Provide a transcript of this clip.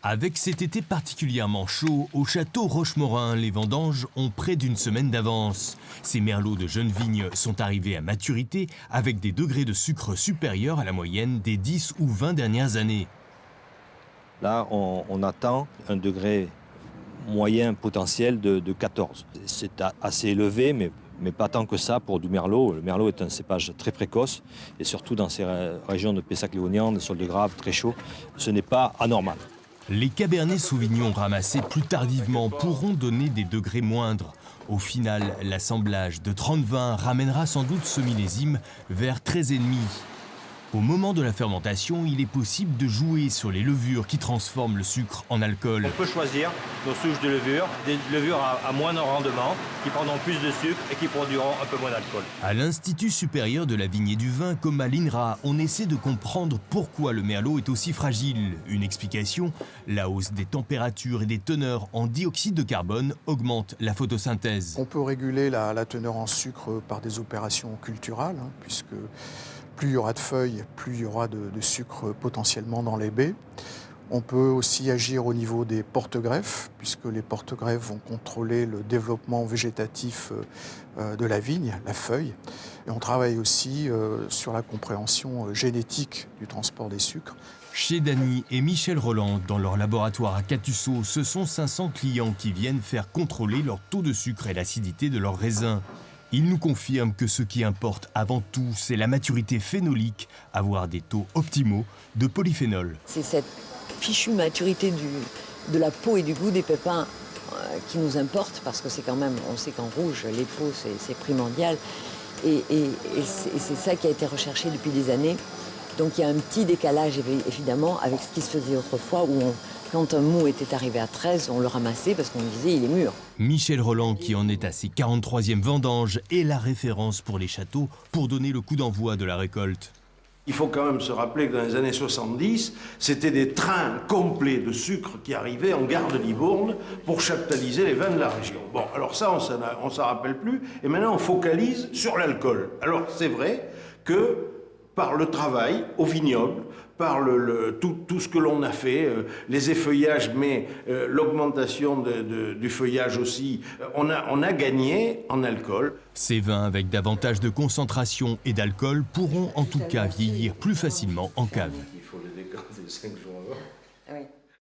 Avec cet été particulièrement chaud, au château Rochemorin, les vendanges ont près d'une semaine d'avance. Ces merlots de jeunes vignes sont arrivés à maturité avec des degrés de sucre supérieurs à la moyenne des 10 ou 20 dernières années. Là, on attend un degré moyen potentiel de 14. C'est assez élevé, mais pas tant que ça pour du merlot. Le merlot est un cépage très précoce, et surtout dans ces régions de Pessac-Léognan, des sols de graves très chauds, ce n'est pas anormal. Les cabernets sauvignons ramassés plus tardivement pourront donner des degrés moindres. Au final, l'assemblage de 30 vins ramènera sans doute ce millésime vers 13,5. Au moment de la fermentation, il est possible de jouer sur les levures qui transforment le sucre en alcool. On peut choisir nos souches de levure, des levures à moindre rendement, qui prendront plus de sucre et qui produiront un peu moins d'alcool. À l'Institut supérieur de la vigne et du vin, comme à l'INRA, on essaie de comprendre pourquoi le merlot est aussi fragile. Une explication, la hausse des températures et des teneurs en dioxyde de carbone augmente la photosynthèse. On peut réguler la teneur en sucre par des opérations culturales, puisque plus il y aura de feuilles, plus il y aura de sucre potentiellement dans les baies. On peut aussi agir au niveau des porte-greffes, puisque les porte-greffes vont contrôler le développement végétatif de la vigne, la feuille. Et on travaille aussi sur la compréhension génétique du transport des sucres. Chez Dany et Michel Rolland, dans leur laboratoire à Catusseau, ce sont 500 clients qui viennent faire contrôler leur taux de sucre et l'acidité de leurs raisins. Ils nous confirment que ce qui importe avant tout, c'est la maturité phénolique, avoir des taux optimaux de polyphénol. C'est cette fichue maturité de la peau et du goût des pépins qui nous importe, parce que c'est quand même, on sait qu'en rouge, les peaux, c'est primordial. Et c'est ça qui a été recherché depuis des années. Donc il y a un petit décalage, évidemment, avec ce qui se faisait autrefois, où quand un mou était arrivé à 13, on le ramassait parce qu'on disait il est mûr. Michel Rolland, qui en est à ses 43e vendanges, est la référence pour les châteaux pour donner le coup d'envoi de la récolte. Il faut quand même se rappeler que dans les années 70, c'était des trains complets de sucre qui arrivaient en gare de Libourne pour chaptaliser les vins de la région. Bon, alors ça, on s'en rappelle plus, et maintenant on focalise sur l'alcool. Alors c'est vrai que par le travail au vignoble, par tout ce que l'on a fait, les effeuillages, mais l'augmentation du feuillage aussi, on a gagné en alcool. Ces vins avec davantage de concentration et d'alcool pourront en tout cas vieillir plus facilement en cave. Il faut le décanter 5 jours